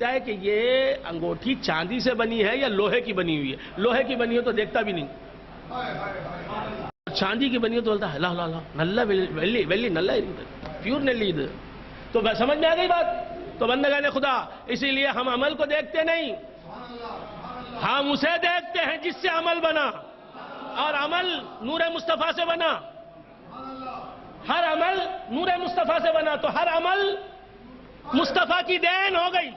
سمجھتا ہے کہ یہ انگوٹھی چاندی سے بنی ہے یا لوہے کی بنی ہوئی ہے. لوہے کی بنی ہو تو دیکھتا بھی نہیں, چاندی کی بنی ہو تو بولتا ہے لا لا لا نلا ویلی ویلی نلا پیور نلی. تو سمجھ میں آ گئی بات. تو بندگان خدا, اسی لیے ہم عمل کو دیکھتے نہیں, ہم اسے دیکھتے ہیں جس سے عمل بنا, اور عمل نور مصطفیٰ سے بنا. ہر عمل نور مصطفیٰ سے بنا, تو ہر عمل مصطفیٰ کی دین ہو گئی.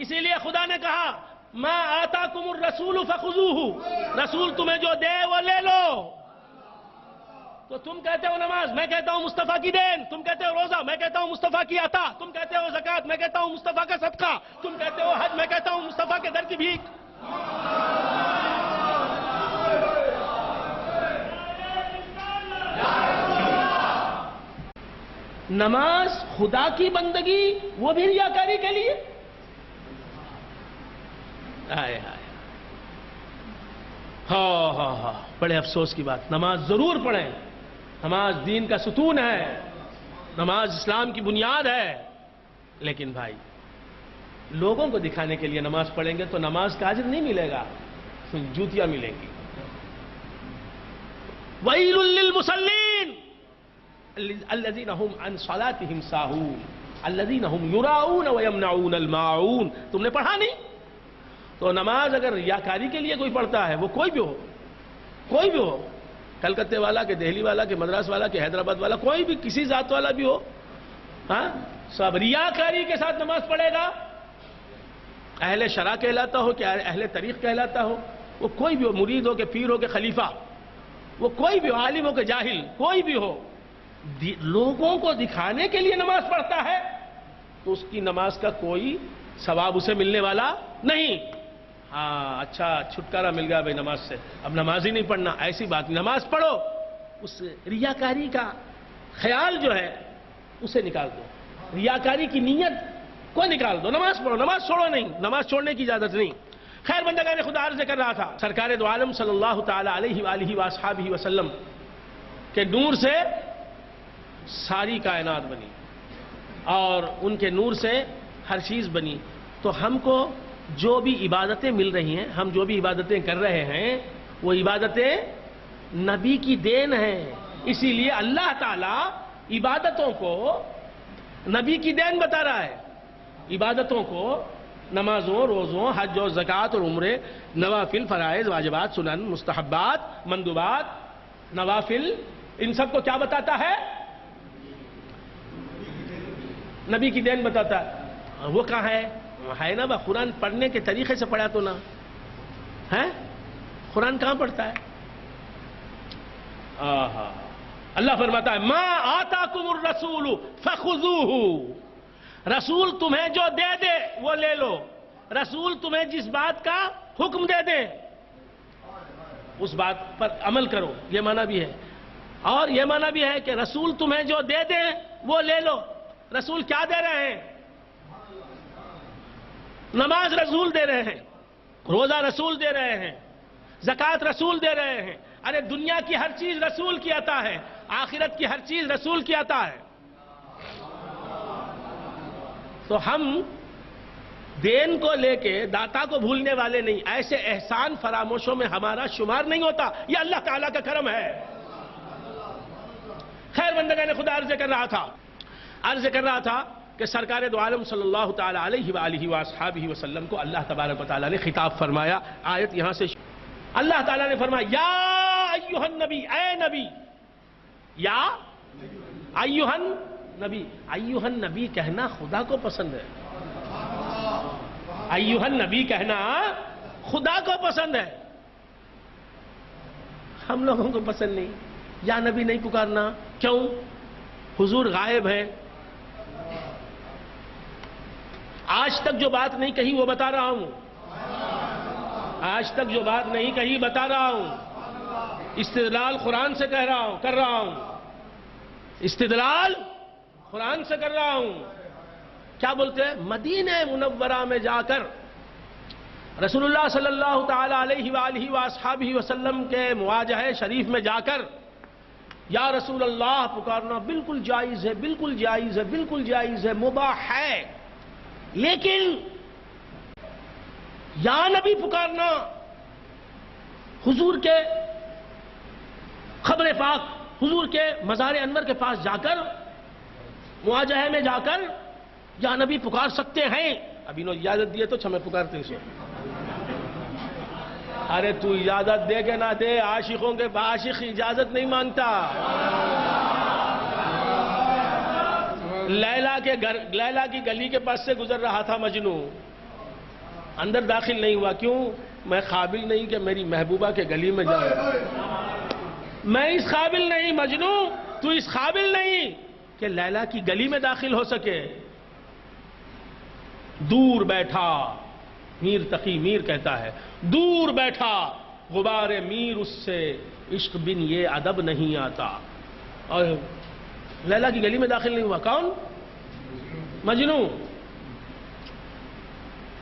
اسی لیے خدا نے کہا ما آتاکم الرسول فخذوہ, رسول تمہیں جو دے وہ لے لو. تو تم کہتے ہو نماز, میں کہتا ہوں مصطفیٰ کی دین. تم کہتے ہو روزہ, میں کہتا ہوں مصطفیٰ کی عطا. تم کہتے ہو زکوٰۃ, میں کہتا ہوں مصطفیٰ کا صدقہ. تم کہتے ہو حج, میں کہتا ہوں مصطفیٰ کے در کی بھیک. نماز خدا کی بندگی, وہ بھی ریاکاری کے لیے. ہائے ہائے, ہاں ہاں ہاں, بڑے افسوس کی بات. نماز ضرور پڑھیں, نماز دین کا ستون ہے, نماز اسلام کی بنیاد ہے. لیکن بھائی, لوگوں کو دکھانے کے لیے نماز پڑھیں گے تو نماز کا اجر نہیں ملے گا, جوتیاں ملیں گی. وَيْلٌ لِّلْمُصَلِّينَ الَّذِينَ هُمْ عَنْ صَلَاتِهِمْ سَاهُونَ الَّذِينَ هُمْ يُرَاءُونَ وَيَمْنَعُونَ الْمَاعُونَ. تم نے پڑھا نہیں؟ تو نماز اگر ریاکاری کے لیے کوئی پڑھتا ہے, وہ کوئی بھی ہو, کوئی بھی ہو, کلکتے والا کہ دہلی والا کہ مدراس والا کہ حیدرآباد والا, کوئی بھی کسی ذات والا بھی ہو, ہاں, سب ریاکاری کے ساتھ نماز پڑھے گا. اہل شرع کہلاتا ہو کہ اہل طریق کہلاتا ہو, وہ کوئی بھی ہو, مرید ہو کہ پیر ہو کہ خلیفہ, وہ کوئی بھی ہو, عالم ہو کہ جاہل, کوئی بھی ہو, لوگوں کو دکھانے کے لیے نماز پڑھتا ہے تو اس کی نماز کا کوئی ثواب اسے ملنے والا نہیں. ہاں اچھا, چھٹکارا مل گیا بھائی نماز سے, اب نماز ہی نہیں پڑھنا, ایسی بات نہیں. نماز پڑھو, اس ریاکاری کا خیال جو ہے اسے نکال دو, ریاکاری کی نیت کو نکال دو. نماز پڑھو, نماز چھوڑو نہیں, نماز چھوڑنے کی اجازت نہیں. خیر بندگان خدا, عرض کر رہا تھا سرکار دو عالم صلی اللہ تعالی علیہ وآلہ وآصحابہ وسلم کے نور سے ساری کائنات بنی, اور ان کے نور سے ہر چیز بنی. تو ہم کو جو بھی عبادتیں مل رہی ہیں, ہم جو بھی عبادتیں کر رہے ہیں, وہ عبادتیں نبی کی دین ہیں. اسی لیے اللہ تعالی عبادتوں کو نبی کی دین بتا رہا ہے. عبادتوں کو, نمازوں, روزوں, حج اور زکوٰۃ اور عمرے, نوافل, فرائض, واجبات, سنن, مستحبات, مندوبات, نوافل, ان سب کو کیا بتاتا ہے؟ نبی کی دین بتاتا ہے. وہ کہاں ہے نا, قرآن پڑھنے کے طریقے سے پڑھا تو نا ہے, قرآن کہاں پڑھتا ہے؟ اللہ فرماتا ہے ما آتاکم الرسول فخذوہ, رسول تمہیں جو دے دے وہ لے لو. رسول تمہیں جس بات کا حکم دے دے اس بات پر عمل کرو, یہ معنی بھی ہے. اور یہ معنی بھی ہے کہ رسول تمہیں جو دے دے وہ لے لو. رسول کیا دے رہے ہیں؟ نماز رسول دے رہے ہیں, روزہ رسول دے رہے ہیں, زکوٰۃ رسول دے رہے ہیں. ارے دنیا کی ہر چیز رسول کی عطا ہے, آخرت کی ہر چیز رسول کی عطا ہے. تو ہم دین کو لے کے داتا کو بھولنے والے نہیں, ایسے احسان فراموشوں میں ہمارا شمار نہیں ہوتا. یہ اللہ تعالیٰ کا کرم ہے. خیر بندگان خدا, عرض کر رہا تھا کہ سرکار دو عالم صلی اللہ تعالی علیہ وآلہ وآصحابہ وسلم کو اللہ تبارک و تعالیٰ نے خطاب فرمایا. آیت یہاں سے اللہ تعالیٰ نے فرمایا یا ایھا النبی, اے نبی, یا ایھا النبی. ایھا النبی کہنا خدا کو پسند ہے. ایھا النبی کہنا خدا کو پسند ہے, ہم لوگوں کو پسند نہیں. یا نبی نہیں پکارنا, کیوں؟ حضور غائب ہے. آج تک جو بات نہیں کہی وہ بتا رہا ہوں, آج تک جو بات نہیں کہی بتا رہا ہوں. استدلال قرآن سے کر رہا ہوں, استدلال قرآن سے کر رہا ہوں. کیا بولتے ہیں؟ مدینہ منورہ میں جا کر رسول اللہ صلی اللہ تعالی علیہ وآلہ وآصحابہ وسلم کے مواجہہ شریف میں جا کر یا رسول اللہ پکارنا بالکل جائز ہے, بالکل جائز ہے, بالکل جائز ہے, مباح ہے. لیکن یا نبی پکارنا حضور کے قبر پاک، حضور کے مزار انور کے پاس جا کر، مواجہے میں جا کر یا نبی پکار سکتے ہیں. اب انہوں اجازت دیے تو چھمیں پکارتے اسے. ارے تو اجازت دے کہ نہ دے، عاشقوں کے عاشق اجازت نہیں مانگتا. لیلا کی گلی کے پاس سے گزر رہا تھا مجنو، اندر داخل نہیں ہوا. کیوں؟ میں قابل نہیں کہ میری محبوبہ کے گلی میں جاؤں. میں اس قابل نہیں مجنو، تو اس قابل نہیں کہ لیلا کی گلی میں داخل ہو سکے. دور بیٹھا میر تقی میر کہتا ہے، دور بیٹھا غبار میر اس سے عشق بن یہ ادب نہیں آتا. اور لیلا کی گلی میں داخل نہیں ہوا. کون؟ مجنو.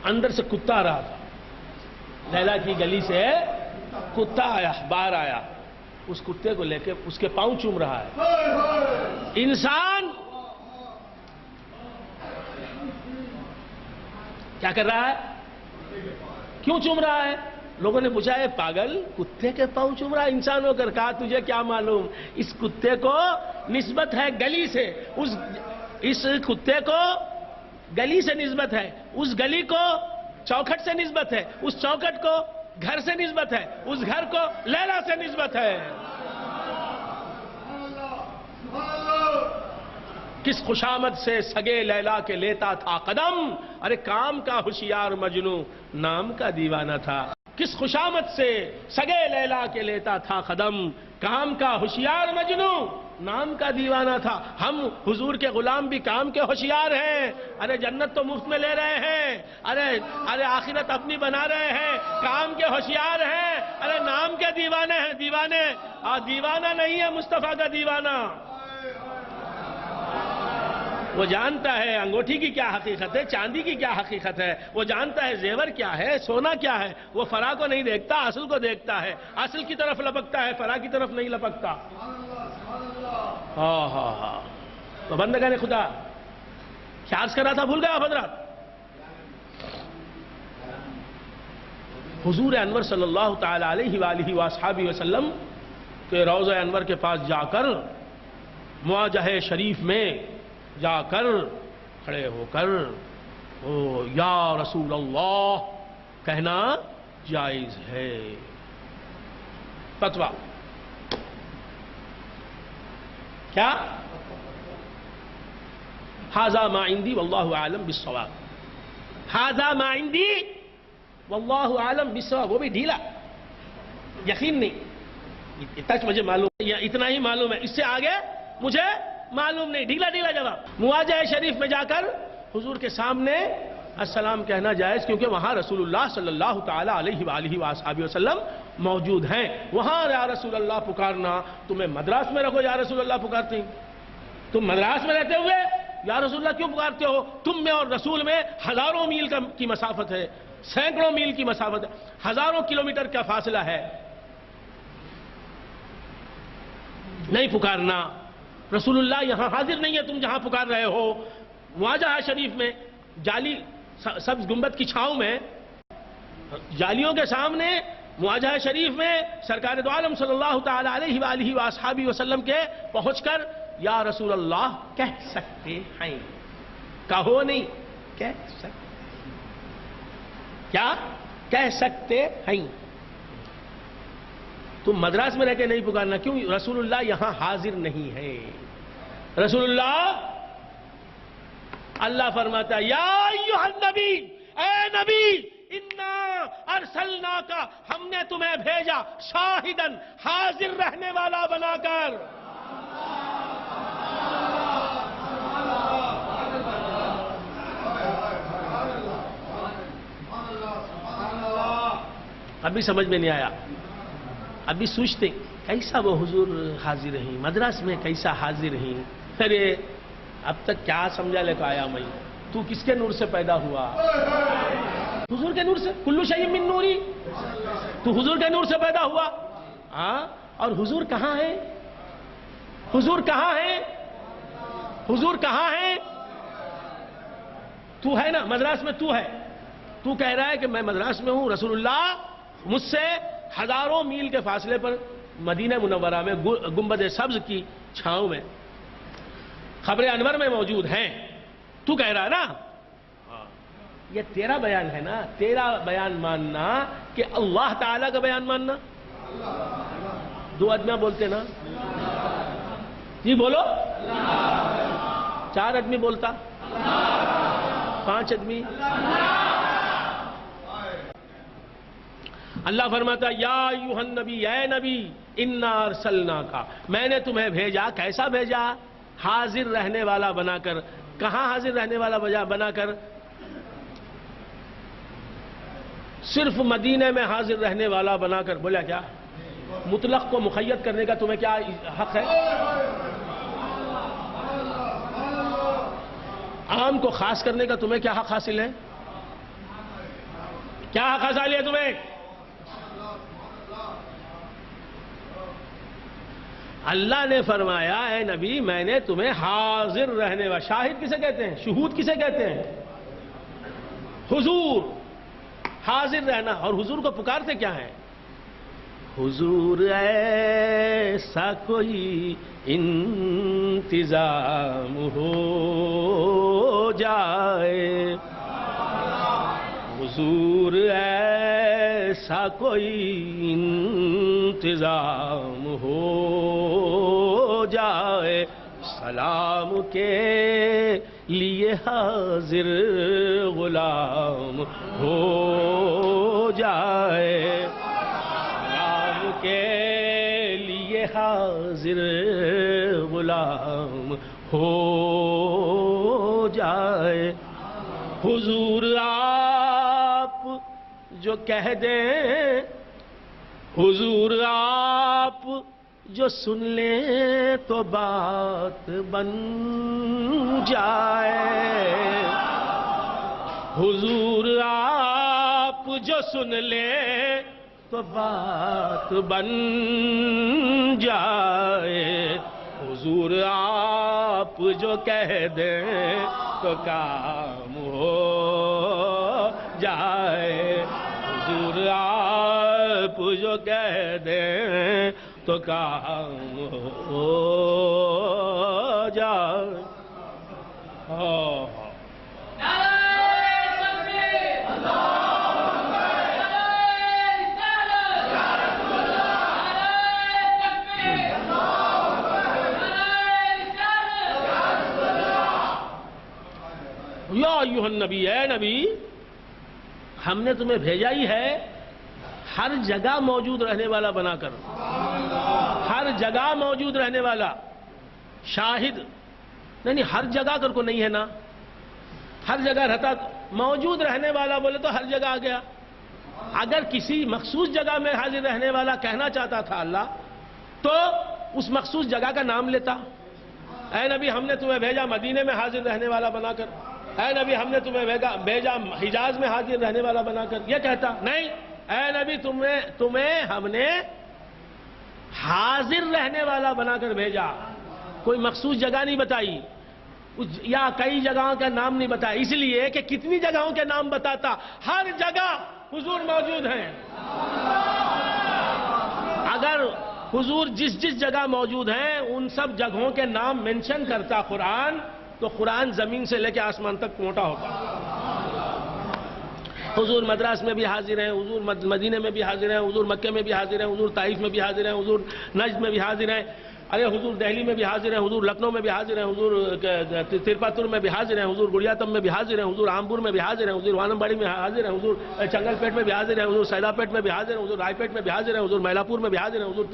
اندر سے کتا آ رہا تھا، لیلا کی گلی سے کتا آیا، باہر آیا. اس کتے کو لے کے اس کے پاؤں چوم رہا ہے. انسان کیا کر رہا ہے؟ کیوں چوم رہا ہے؟ لوگوں نے پوچھا ہے پاگل کتے کے پاؤں چوم رہا ہے انسان ہو کر. کہا تجھے کیا معلوم، اس کتے کو نسبت ہے گلی سے، اس کتے کو گلی سے نسبت ہے، اس گلی کو چوکھٹ سے نسبت ہے، اس چوکھٹ کو گھر سے نسبت ہے، اس گھر کو لیلا سے نسبت ہے. کس خوشامد سے سگے لیلا کے لیتا تھا قدم، ارے کام کا ہوشیار مجنو نام کا دیوانہ تھا. کس خوشامد سے سگے لیلا کے لیتا تھا قدم، کام کا ہوشیار مجنو نام کا دیوانہ تھا. ہم حضور کے غلام بھی کام کے ہوشیار ہیں. ارے جنت تو مفت میں لے رہے ہیں، ارے آخرت اپنی بنا رہے ہیں، کام کے ہوشیار ہیں. ارے نام کے دیوانے ہیں. دیوانہ نہیں ہے مصطفیٰ کا دیوانہ. وہ جانتا ہے انگوٹھی کی کیا حقیقت ہے، چاندی کی کیا حقیقت ہے، وہ جانتا ہے زیور کیا ہے، سونا کیا ہے. وہ فرا کو نہیں دیکھتا، اصل کو دیکھتا ہے. اصل کی طرف لپکتا ہے، فرا کی طرف نہیں لپکتا. ہاں تو بندگان خدا کیا عرض کر رہا تھا، بھول گیا حضرات. حضور انور صلی اللہ تعالی علیہ وآلہ وآصحابہ وسلم کے روضہ انور کے پاس جا کر، مواجہہ شریف میں جا کر کھڑے ہو کر یا رسول اللہ کہنا جائز ہے. فتویٰ کیا؟ ھذا ما عندی واللہ اعلم بالصواب. ھذا ما عندی واللہ اعلم بالصواب. وہ بھی ڈھیلا، یقین نہیں، اتنا مجھے معلوم ہے، اتنا ہی معلوم ہے، اس سے آگے مجھے معلوم نہیں. ڈھیلا جواب. مواجہہ شریف میں جا کر حضور کے سامنے السلام کہنا جائز، کیونکہ وہاں رسول اللہ صلی اللہ تعالی علیہ وآلہ وآصحابہ وسلم موجود ہیں. وہاں یا رسول اللہ پکارنا، تمہیں مدراس میں رکھو یا رسول اللہ پکارتے ہیں. تم مدراس میں رہتے ہوئے یا رسول اللہ کیوں پکارتے ہو؟ تم میں اور رسول میں ہزاروں میل کی مسافت ہے، سینکڑوں میل کی مسافت ہے، ہزاروں کلومیٹر کا فاصلہ ہے. نہیں پکارنا. رسول اللہ یہاں حاضر نہیں ہے، تم جہاں پکار رہے ہو. مواجہہ شریف میں جالی سبز گنبد کی چھاؤں میں، جالیوں کے سامنے مواجہہ شریف میں سرکار دو عالم صلی اللہ تعالی علیہ وآلہ وآصحابہ وسلم کے پہنچ کر یا رسول اللہ کہہ سکتے ہیں. کہو نہیں، کہہ سکتے. کیا کہہ سکتے ہیں؟ تم مدراس میں رہ کے نہیں پکارنا. کیوں؟ رسول اللہ یہاں حاضر نہیں ہے. رسول اللہ، اللہ فرماتا ہے یا ایھا النبی، اے نبی، انا ارسلناک، ہم نے تمہیں بھیجا شاہدن، حاضر رہنے والا بنا کر. ابھی سمجھ میں نہیں آیا. ابھی سوچتے کیسا وہ حضور حاضر ہیں، مدراس میں کیسا حاضر ہیں. ارے اب تک کیا سمجھا لے کو آیا میں. تو کس کے نور سے پیدا ہوا؟ حضور کے نور سے. کلو شیء من نوری. تو حضور کے نور سے پیدا ہوا. ہاں، اور حضور کہاں ہے؟ حضور کہاں ہے؟ حضور کہاں ہے؟ تو ہے نا مدراس میں، تو ہے، تو کہہ رہا ہے کہ میں مدراس میں ہوں، رسول اللہ مجھ سے ہزاروں میل کے فاصلے پر مدینہ منورہ میں گنبد سبز کی چھاؤں میں قبر انور میں موجود ہیں، تو کہہ رہا ہے نا؟ یہ تیرا بیان ہے نا، تیرا بیان ماننا کہ اللہ تعالیٰ کا بیان ماننا. دو آدمیاں بولتے نا جی، بولو. 4 آدمی بولتا، 5 آدمی. اللہ فرماتا یا ایھا النبی، اے نبی، انا ارسلناک، میں نے تمہیں بھیجا. کیسا بھیجا؟ حاضر رہنے والا بنا کر. کہاں حاضر رہنے والا بنا کر؟ صرف مدینے میں حاضر رہنے والا بنا کر. بولا کیا؟ مطلق کو مقید کرنے کا تمہیں کیا حق ہے؟ عام کو خاص کرنے کا تمہیں کیا حق حاصل ہے؟ کیا حق حاصل ہے تمہیں؟ اللہ نے فرمایا اے نبی میں نے تمہیں حاضر رہنے والا. شاہد کسے کہتے ہیں؟ شہود کسے کہتے ہیں؟ حضور. حاضر رہنا. اور حضور کو پکارتے کیا ہیں؟ حضور ایسا کوئی انتظام ہو جائے، حضور ایسا کوئی انتظام ہو جائے، سلام کے لیے حاضر غلام ہو جائے، سلام کے لیے حاضر غلام ہو جائے. حضور آپ جو کہہ دیں، حضور آپ جو سن لیں تو بات بن جائے، حضور آپ جو سن لیں تو بات بن جائے، حضور آپ جو کہہ دیں تو کام ہو جائے، حضور آپ جو کہہ دیں تو کام ہو جائے. یا ایھا النبی، اے نبی ہم نے تمہیں بھیجا ہی ہے ہر جگہ موجود رہنے والا بنا کر. ہر جگہ موجود رہنے والا. شاہد نہیں، ہر جگہ کر کو نہیں ہے نا، ہر جگہ رہتا. موجود رہنے والا بولے تو ہر جگہ آ گیا. اگر کسی مخصوص جگہ میں حاضر رہنے والا کہنا چاہتا تھا اللہ تو اس مخصوص جگہ کا نام لیتا. اے نبی ہم نے تمہیں بھیجا مدینے میں حاضر رہنے والا بنا کر، اے نبی ہم نے تمہیں بھیجا حجاز میں حاضر رہنے والا بنا کر. یہ کہتا نہیں، اے نبی تمہیں ہم نے حاضر رہنے والا بنا کر بھیجا. کوئی مخصوص جگہ نہیں بتائی یا کئی جگہوں کا نام نہیں بتایا، اس لیے کہ کتنی جگہوں کے نام بتاتا، ہر جگہ حضور موجود ہیں. اگر حضور جس جگہ موجود ہیں ان سب جگہوں کے نام منشن کرتا قرآن تو قرآن زمین سے لے کے آسمان تک موٹا ہوتا. حضور مدراس میں بھی حاضر ہیں، حضور مدینہ میں بھی حاضر ہیں، حضور مکہ میں بھی حاضر ہیں، حضور طائف میں بھی حاضر ہیں، حضور نجد میں بھی حاضر ہیں، ارے حضور دہلی میں بھی حاضر ہیں، حضور لکھنؤ میں بھی حاضر ہیں، حضور ترپاتور میں بھی حاضر ہیں، حضور گڑیاتم میں بھی حاضر ہیں، حضور آمبور میں بھی حاضر ہیں، حضور وانمباڑی میں حاضر ہیں، حضور چنگل پیٹ میں بھی حاضر ہیں، حضور سیدا پیٹ میں بھی حاضر ہیں، حضور رائے پیٹ میں بھی حاضر ہیں، حضور میلاپور میں بھی حاضر ہیں، حضور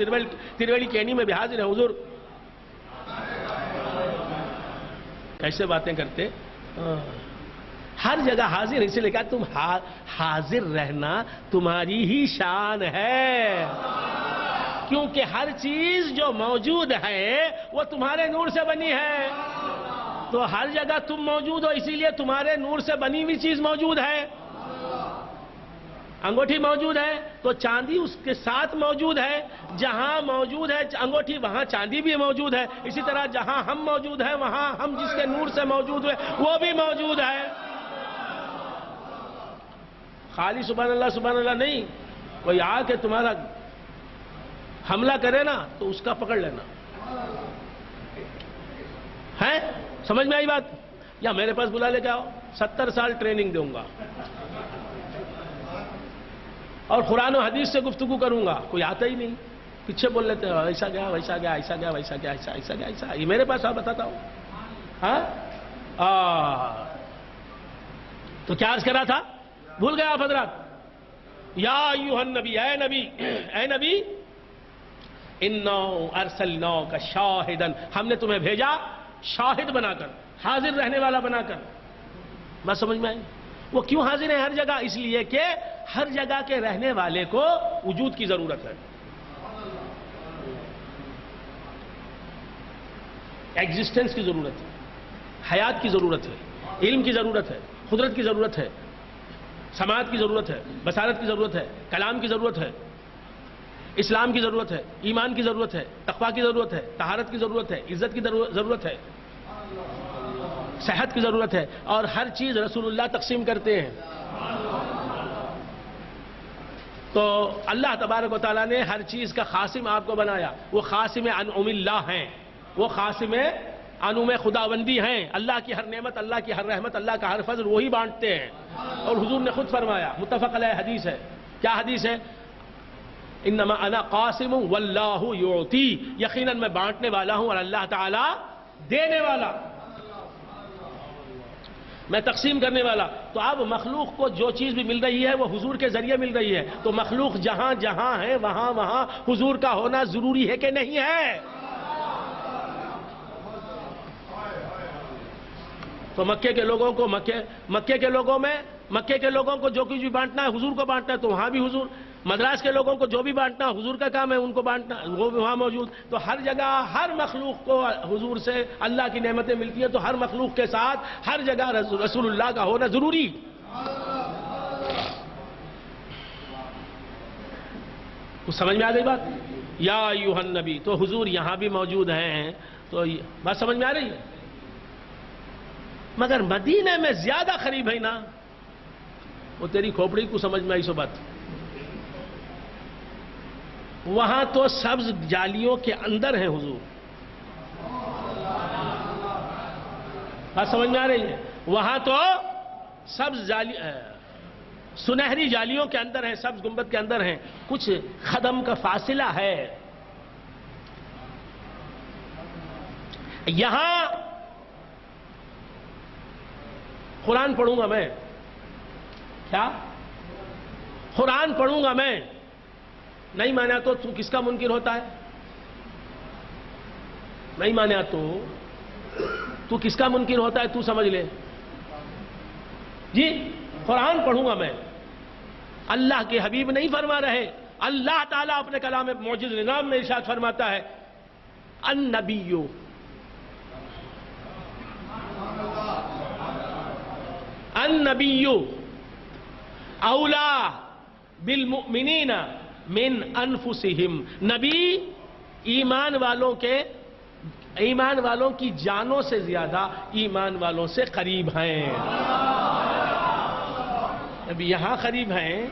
ترویلی کینی میں بھی حاضر ہیں. حضور کیسے باتیں کرتے؟ ہر جگہ حاضر. اسی لیے کہا تم حاضر رہنا تمہاری ہی شان ہے، کیونکہ ہر چیز جو موجود ہے وہ تمہارے نور سے بنی ہے. تو ہر جگہ تم موجود ہو، اسی لیے تمہارے نور سے بنی ہوئی چیز موجود ہے. انگوٹھی موجود ہے تو چاندی اس کے ساتھ موجود ہے. جہاں موجود ہے انگوٹھی وہاں چاندی بھی موجود ہے. اسی طرح جہاں ہم موجود ہیں وہاں ہم جس کے نور سے موجود ہوئے وہ بھی موجود ہے. خالی سبحان اللہ نہیں، کوئی آ کے تمہارا حملہ کرے نا تو اس کا پکڑ لینا ہے. سمجھ میں آئی بات؟ یا میرے پاس بلا لے کے آؤ، 70 سال ٹریننگ دوں گا اور قرآن و حدیث سے گفتگو کروں گا. کوئی آتا ہی نہیں، پیچھے بول لیتے ہیں ایسا گیا ویسا گیا، ایسا گیا ویسا گیا، ایسا گیا ایسا. یہ میرے پاس بتاتا ہوں. ہاں تو کیا عرض کرا تھا؟ بھول گئے آپ حضرات؟ یا ایھا النبی، اے نبی انا ارسلناک شاہدا، ہم نے تمہیں بھیجا شاہد بنا کر، حاضر رہنے والا بنا کر. بات سمجھ میں آئی؟ وہ کیوں حاضر ہے ہر جگہ؟ اس لیے کہ ہر جگہ کے رہنے والے کو وجود کی ضرورت ہے، ایگزسٹنس کی ضرورت ہے، حیات کی ضرورت ہے، علم کی ضرورت ہے، قدرت کی ضرورت ہے، سماعت کی ضرورت ہے، بصارت کی ضرورت ہے، کلام کی ضرورت ہے، اسلام کی ضرورت ہے، ایمان کی ضرورت ہے، تقویٰ کی ضرورت ہے، طہارت کی ضرورت ہے، عزت کی ضرورت ہے، صحت کی ضرورت ہے. اور ہر چیز رسول اللہ تقسیم کرتے ہیں. تو اللہ تبارک و تعالیٰ نے ہر چیز کا خاصم آپ کو بنایا. وہ خاصم انعم اللہ ہیں، وہ خاصم انعم خداوندی ہیں. اللہ کی ہر نعمت، اللہ کی ہر رحمت، اللہ کا ہر فضل وہی بانٹتے ہیں. اور حضور نے خود فرمایا، متفق علیہ حدیث ہے. کیا حدیث ہے؟ انما انا قاسم واللہ یعطی، یقیناً میں بانٹنے والا ہوں اور اللہ تعالیٰ دینے والا، میں تقسیم کرنے والا. تو اب مخلوق کو جو چیز بھی مل رہی ہے وہ حضور کے ذریعے مل رہی ہے. تو مخلوق جہاں جہاں ہے وہاں حضور کا ہونا ضروری ہے کہ نہیں ہے؟ تو مکے کے لوگوں کو مکے کے لوگوں کو جو کچھ بھی بانٹنا ہے حضور کو بانٹنا ہے، تو وہاں بھی حضور. مدراس کے لوگوں کو جو بھی بانٹنا ہے حضور کا کام ہے، ان کو بانٹنا، وہ بھی وہاں موجود. تو ہر جگہ ہر مخلوق کو حضور سے اللہ کی نعمتیں ملتی ہیں. تو ہر مخلوق کے ساتھ ہر جگہ رسول اللہ کا ہونا ضروری. کچھ سمجھ میں آ گئی بات؟ یا ایھا النبی، تو حضور یہاں بھی موجود ہیں. تو بات سمجھ میں آ رہی ہے؟ مگر مدینہ میں زیادہ قریب ہے نا. وہ تیری کھوپڑی کو سمجھ میں آئی سو بات. وہاں تو سبز جالیوں کے اندر ہیں حضور. بات سمجھ میں آ رہی ہے؟ وہاں تو سبز سنہری جالیوں کے اندر ہیں، سبز گنبد کے اندر ہیں. کچھ قدم کا فاصلہ ہے. یہاں قرآن پڑھوں گا میں. کیا قرآن پڑھوں گا میں؟ نہیں مانا تو کس کا منکر ہوتا ہے؟ نہیں مانا تو کس کا منکر ہوتا ہے؟ تو سمجھ لے جی. قرآن پڑھوں گا میں. اللہ کے حبیب نہیں فرما رہے، اللہ تعالیٰ اپنے کلام معجز نظام میں ارشاد فرماتا ہے، النبی اولا بالمؤمنین من انفسہم. نبی ایمان والوں کی جانوں سے زیادہ ایمان والوں سے قریب ہیں. نبی یہاں قریب ہیں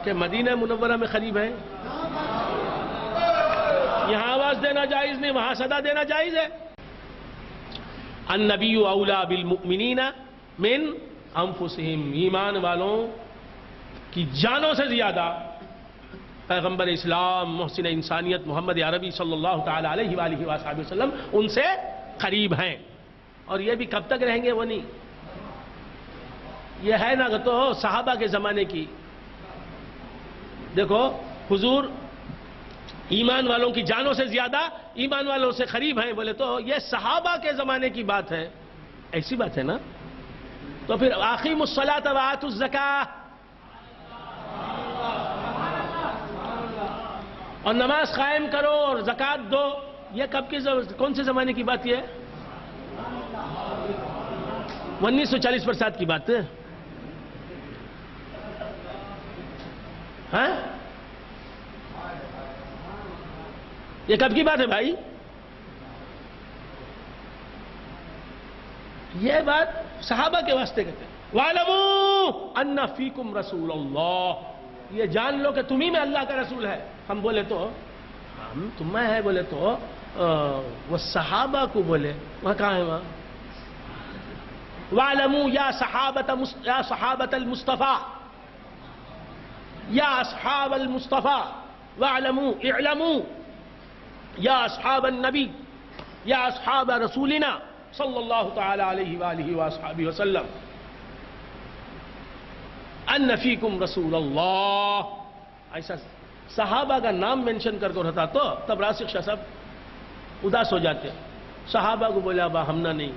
کہ مدینہ منورہ میں قریب ہیں. یہاں آواز دینا جائز نہیں، وہاں صدا دینا جائز ہے. النبی اولا بالمؤمنین من انفسہم، ایمان والوں کی جانوں سے زیادہ پیغمبر اسلام محسن انسانیت محمد عربی صلی اللہ تعالی علیہ وآلہ وآلہ وسلم ان سے قریب ہیں. اور یہ بھی کب تک رہیں گے؟ وہ نہیں، یہ ہے نا تو صحابہ کے زمانے کی. دیکھو حضور ایمان والوں کی جانوں سے زیادہ ایمان والوں سے قریب ہیں، بولے تو یہ صحابہ کے زمانے کی بات ہے. ایسی بات ہے نا. تو پھر اقیموا الصلاۃ وآتوا الزکاۃ، اور نماز قائم کرو اور زکوٰۃ دو، یہ کب کی کون سے زمانے کی بات؟ یہ 1940 برسات کی بات ہے. ہاں یہ کب کی بات ہے بھائی؟ یہ بات صحابہ کے واسطے کہتے ہیں. وَاعْلَمُوا أَنَّ فِيكُمْ رَسُولَ اللَّهِ، یہ جان لو کہ تمہیں میں اللہ کا رسول ہے. ہم بولے تو ہم تمہیں ہے، بولے تو وہ صحابہ کو بولے، وہاں کہاں ہے وہاں؟ وَاعْلَمُوا یا صحابۃ المصطفیٰ یا اصحاب المصطفیٰ، وَاعْلَمُوا اعلموا یا اصحاب النبی یا اصحاب رسولنا صلی اللہ تعالی علیہ وآلہ وآصحابہ وسلم ان فیکم رسول اللہ. ایسا صحابہ کا نام منشن کر کے رہتا تو تب راسخ شاہ صاحب اداس ہو جاتے. صحابہ کو بولا با ہم نہ نہیں،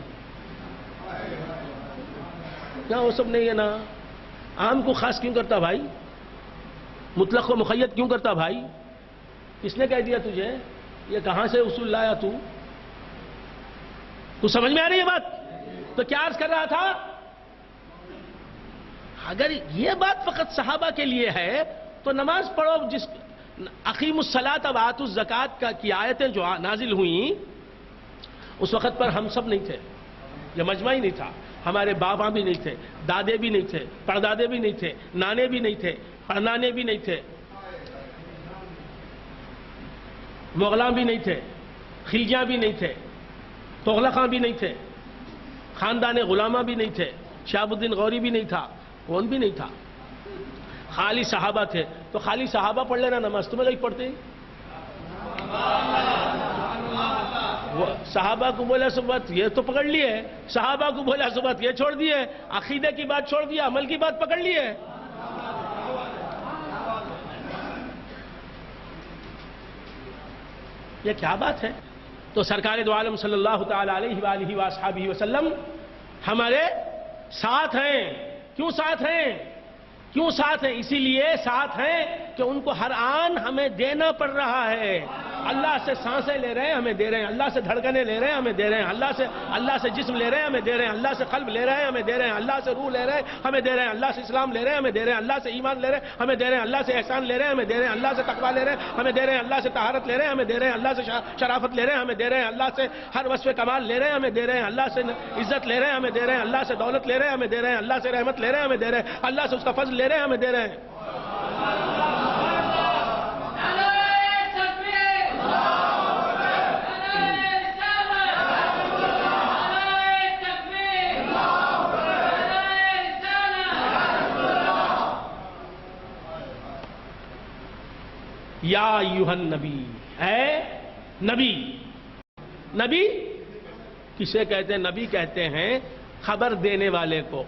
کیا وہ سب نہیں ہے نا؟ عام کو خاص کیوں کرتا بھائی؟ مطلق کو مقید کیوں کرتا بھائی؟ کس نے کہہ دیا تجھے؟ یہ کہاں سے اصول لایا تو سمجھ میں آ رہی ہے بات؟ تو کیا عرض کر رہا تھا؟ اگر یہ بات فقط صحابہ کے لیے ہے تو نماز پڑھو. جس اقیموا الصلاۃ وآتوا الزکوٰۃ کی آیتیں جو نازل ہوئیں اس وقت پر ہم سب نہیں تھے، یہ مجمع ہی نہیں تھا. ہمارے بابا بھی نہیں تھے، دادے بھی نہیں تھے، پردادے بھی نہیں تھے، نانے بھی نہیں تھے، پڑنانے بھی نہیں تھے، مغلاں بھی نہیں تھے، خلجیاں بھی نہیں تھے، تغلقاں بھی نہیں تھے، خاندان غلامہ بھی نہیں تھے، شہاب الدین غوری بھی نہیں تھا، کون بھی نہیں تھا. خالی صحابہ تھے. تو خالی صحابہ پڑھ لینا نماز، تمہیں نہیں پڑھتے؟ صحابہ کو بولا صبح یہ تو پکڑ لیے، صحابہ کو بولا صبح یہ چھوڑ دیے، عقیدے کی بات چھوڑ دیا، عمل کی بات پکڑ لیے. یہ کیا بات ہے؟ تو سرکار دو عالم صلی اللہ تعالی علیہ وآلہ وآصحابہ وسلم ہمارے ساتھ ہیں. کیوں ساتھ ہیں؟ کیوں ساتھ ہیں؟ اسی لیے ساتھ ہیں کہ ان کو ہر آن ہمیں دینا پڑ رہا ہے. اللہ سے سانسیں لے رہے ہیں ہمیں دے رہے ہیں، اللہ سے دھڑکنیں لے رہے ہیں ہمیں دے رہے ہیں، اللہ سے جسم لے رہے ہیں ہمیں دے رہے ہیں، اللہ سے قلب لے رہے ہیں ہمیں دے رہے ہیں، اللہ سے روح لے رہے ہیں ہمیں دے رہے ہیں، اللہ سے اسلام لے رہے ہیں ہمیں دے رہے ہیں، اللہ سے ایمان لے رہے ہیں ہمیں دے رہے ہیں، اللہ سے احسان لے رہے ہیں ہمیں دے رہے ہیں، اللہ سے تقویٰ لے رہے ہیں ہمیں دے رہے ہیں، اللہ سے طہارت لے رہے ہیں ہمیں دے رہے ہیں، اللہ سے شرافت لے رہے ہیں ہمیں دے رہے ہیں، اللہ سے ہر وصف کمال لے رہے ہیں ہمیں دے رہے ہیں، اللہ سے عزت لے رہے ہیں ہمیں دے رہے ہیں، اللہ سے دولت لے رہے ہیں ہمیں دے رہے ہیں، اللہ سے رحمت لے رہے ہیں ہمیں دے رہے ہیں، اللہ سے اس کا فضل لے رہے ہیں ہمیں دے رہے ہیں. یا ایھا النبی، اے نبی. نبی کسے کہتے ہیں؟ نبی کہتے ہیں خبر دینے والے کو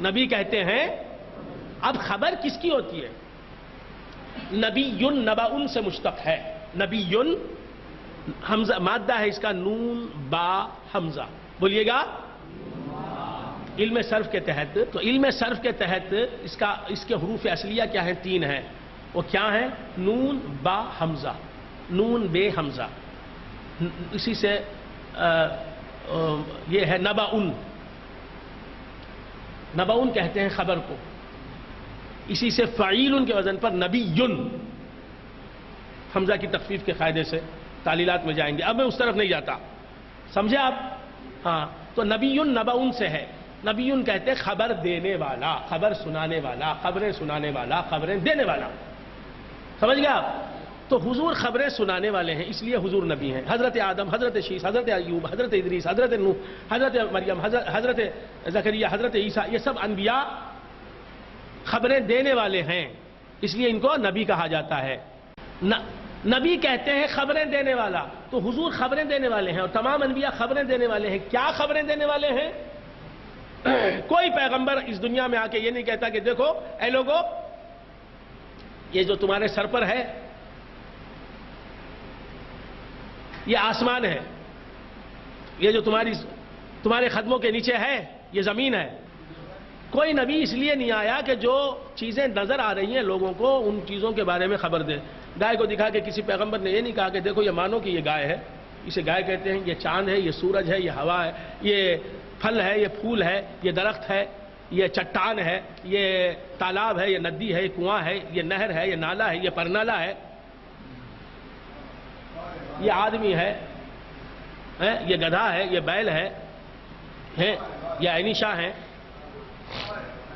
نبی کہتے ہیں. اب خبر کس کی ہوتی ہے؟ نبی نبأ سے مشتق ہے. نبی حمزہ مادہ ہے اس کا، نون با حمزہ. بولیے گا علم صرف کے تحت. تو علم صرف کے تحت اس کے حروف اصلیہ کیا ہیں؟ 3 ہیں. وہ کیا ہے؟ نون با حمزہ، نون بے حمزہ. اسی سے یہ ہے نبأ. نبأ کہتے ہیں خبر کو. اسی سے فعیل کے وزن پر نبی. حمزہ کی تخفیف کے قاعدے سے تعلیلات میں جائیں گے، اب میں اس طرف نہیں جاتا. سمجھے آپ؟ ہاں. تو نبی نبأ سے ہے. نبی کہتے ہیں خبر دینے والا، خبر سنانے والا، خبریں سنانے والا، خبریں دینے والا. سمجھ گیا آپ؟ تو حضور خبریں سنانے والے ہیں، اس لیے حضور نبی ہیں. حضرت آدم، حضرت شیس، حضرت ایوب، حضرت ادریس، حضرت نوح، حضرت مریم، حضرت زکریا، حضرت عیسیٰ، یہ سب انبیاء خبریں دینے والے ہیں، اس لیے ان کو نبی کہا جاتا ہے. نبی کہتے ہیں خبریں دینے والا. تو حضور خبریں دینے والے ہیں اور تمام انبیاء خبریں دینے والے ہیں. کیا خبریں دینے والے ہیں؟ کوئی پیغمبر اس دنیا میں آ کے یہ نہیں کہتا کہ دیکھو اے لوگو، یہ جو تمہارے سر پر ہے یہ آسمان ہے، یہ جو تمہارے قدموں کے نیچے ہے یہ زمین ہے. کوئی نبی اس لیے نہیں آیا کہ جو چیزیں نظر آ رہی ہیں لوگوں کو ان چیزوں کے بارے میں خبر دے. گائے کو دکھا کے کسی پیغمبر نے یہ نہیں کہا کہ دیکھو یہ مانو کہ یہ گائے ہے، اسے گائے کہتے ہیں، یہ چاند ہے، یہ سورج ہے، یہ ہوا ہے، یہ پھل ہے، یہ پھول ہے، یہ درخت ہے، یہ چٹان ہے، یہ تالاب ہے، یہ ندی ہے، یہ کنواں ہے، یہ نہر ہے، یہ نالا ہے، یہ پرنالا ہے، یہ آدمی ہے، یہ گدھا ہے، یہ بیل ہے، یہ عینی شاہ ہے.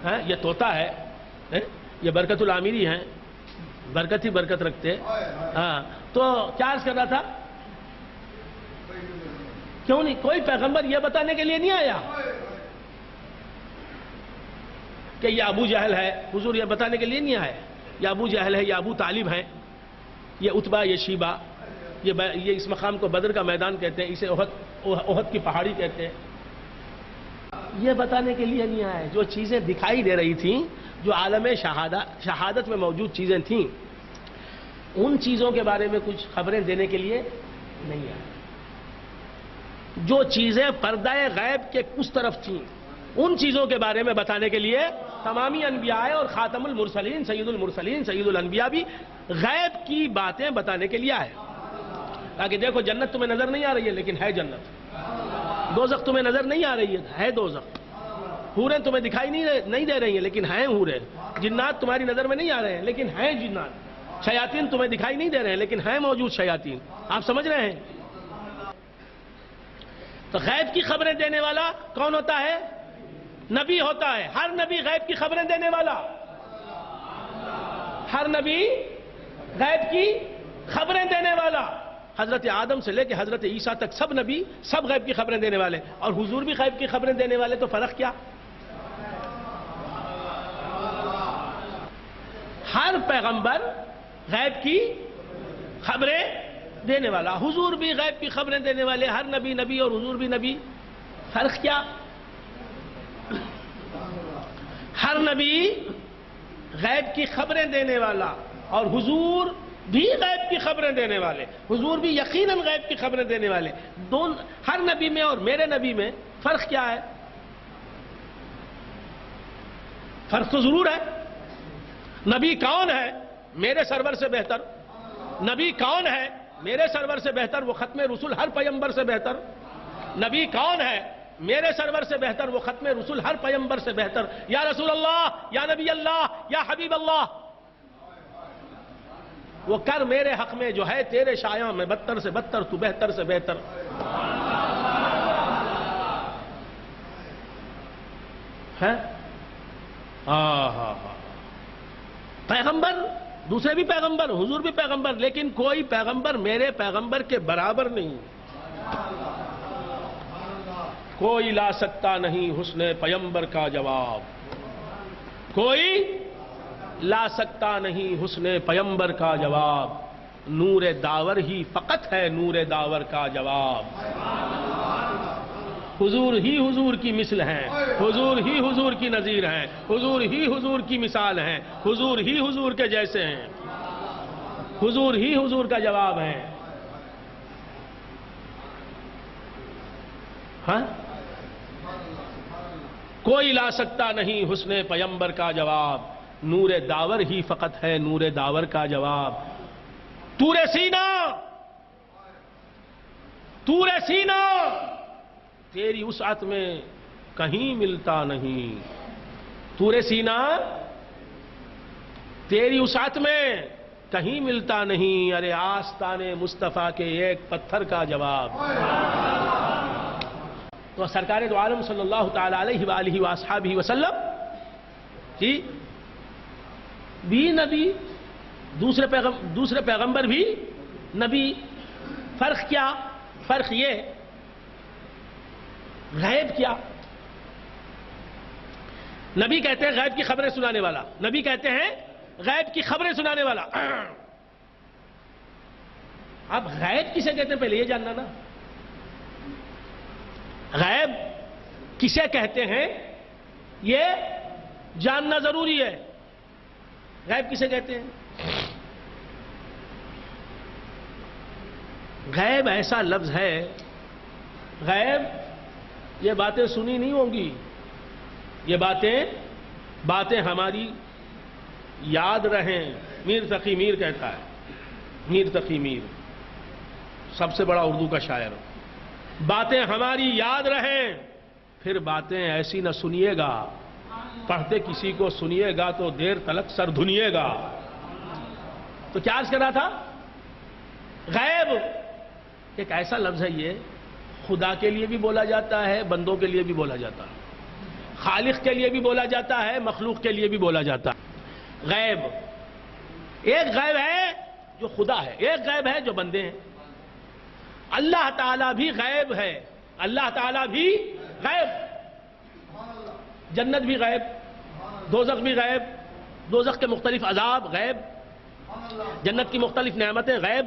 یہ طوطا ہے، یہ برکت العامری ہیں، برکت ہی برکت رکھتے، ہاں، تو کیا عرض کر رہا تھا؟ کیوں نہیں؟ کوئی پیغمبر یہ بتانے کے لیے نہیں آیا کہ یہ ابو جہل ہے، حضور یہ بتانے کے لیے نہیں آئے یہ ابو جہل ہے، یہ ابو طالب ہیں، یہ اتبا، یہ شیبہ، یہ اس مقام کو بدر کا میدان کہتے ہیں، اسے احد کی پہاڑی کہتے ہیں. یہ بتانے کے لیے نہیں آئے. جو چیزیں دکھائی دے رہی تھیں، جو عالم شہادت میں موجود چیزیں تھیں، ان چیزوں کے بارے میں کچھ خبریں دینے کے لیے نہیں آئے. جو چیزیں پردہ غیب کے اس طرف تھیں، ان چیزوں کے بارے میں بتانے کے لیے تمامی انبیاء اور خاتم المرسلین، سید المرسلین، سید الانبیاء بھی غیب کی باتیں بتانے کے لیے آئے. تاکہ دیکھو جنت تمہیں نظر نہیں آ رہی ہے لیکن ہے جنت، دوزخ تمہیں نظر نہیں آ رہی ہے دوزخ، حوریں تمہیں دکھائی نہیں دے رہی ہیں لیکن ہیں حوریں، جنات تمہاری نظر میں نہیں آ رہے ہیں لیکن ہیں جنات، شیاطین تمہیں دکھائی نہیں دے رہے ہیں لیکن ہیں موجود شیاطین. آپ سمجھ رہے ہیں؟ تو غیب کی خبریں دینے والا کون ہوتا ہے؟ نبی ہوتا ہے. ہر نبی غیب کی خبریں دینے والا، ہر نبی غیب کی خبریں دینے والا. حضرت آدم سے لے کے حضرت عیسیٰ تک سب نبی، سب غیب کی خبریں دینے والے، اور حضور بھی غیب کی خبریں دینے والے. تو فرق کیا؟ ہر پیغمبر غیب کی خبریں دینے والا، حضور بھی غیب کی خبریں دینے والے. ہر نبی نبی اور حضور بھی نبی. فرق کیا؟ ہر نبی غیب کی خبریں دینے والا اور حضور بھی غیب کی خبریں دینے والے، حضور بھی یقیناً غیب کی خبریں دینے والے. ہر نبی میں اور میرے نبی میں فرق کیا ہے؟ فرق تو ضرور ہے. نبی کون ہے؟ میرے سرور سے بہتر. نبی کون ہے؟ میرے سرور سے بہتر، وہ ختم رسول ہر پیغمبر سے بہتر. نبی کون ہے؟ میرے سرور سے بہتر، وہ ختم رسول ہر پیغمبر سے بہتر. یا رسول اللہ، یا نبی اللہ، یا حبیب اللہ، وہ کر میرے حق میں جو ہے تیرے شایاں میں بدتر سے بدتر، تو بہتر سے بہتر. ہے؟ پیغمبر، دوسرے بھی پیغمبر، حضور بھی پیغمبر، لیکن کوئی پیغمبر میرے پیغمبر کے برابر نہیں. کوئی لا سکتا نہیں حسن پیغمبر کا جواب، کوئی لا سکتا نہیں حسن پیغمبر کا جواب. نور داور ہی فقط ہے نور داور کا جواب. حضور ہی حضور کی مثل ہیں، حضور ہی حضور کی نظیر ہیں، حضور ہی حضور کی مثال ہیں، حضور ہی حضور کے جیسے ہیں، حضور ہی حضور کا جواب ہیں. ہاں؟ کوئی لا سکتا نہیں حسن پیغمبر کا جواب. نور داور ہی فقط ہے نور داور کا جواب. طور سینہ، طور سینہ تیری وسعت میں کہیں ملتا نہیں. طور سینہ تیری وسعت میں کہیں ملتا نہیں. ارے آستان مصطفیٰ کے ایک پتھر کا جواب. تو سرکار دو عالم صلی اللہ تعالی علیہ وآلہ وآصحابہ وسلم بھی نبی، دوسرے پیغمبر بھی نبی. فرق کیا؟ فرق یہ، غیب کیا؟ نبی کہتے ہیں غیب کی خبریں سنانے والا، نبی کہتے ہیں غیب کی خبریں سنانے والا. اب غیب کسے کہتے ہیں پہلے یہ جاننا نا. غیب کسے کہتے ہیں یہ جاننا ضروری ہے. غیب کسے کہتے ہیں؟ غیب ایسا لفظ ہے، غیب یہ باتیں سنی نہیں ہوں گی، یہ باتیں ہماری یاد رہیں. میر تقی میر کہتا ہے، میر تقی میر سب سے بڑا اردو کا شاعر. باتیں ہماری یاد رہیں، پھر باتیں ایسی نہ سنیے گا، پڑھتے کسی کو سنیے گا تو دیر تلک سر دھنیے گا. تو کیا عرض کر رہا تھا؟ غیب ایک ایسا لفظ ہے، یہ خدا کے لیے بھی بولا جاتا ہے، بندوں کے لیے بھی بولا جاتا ہے. خالق کے لیے بھی بولا جاتا ہے، مخلوق کے لیے بھی بولا جاتا ہے۔ غیب، ایک غیب ہے جو خدا ہے، ایک غیب ہے جو بندے ہیں۔ اللہ تعالیٰ بھی غیب ہے، اللہ تعالیٰ بھی غیب، جنت بھی غیب، دوزخ بھی غیب، دوزخ کے مختلف عذاب غیب، جنت کی مختلف نعمتیں غیب،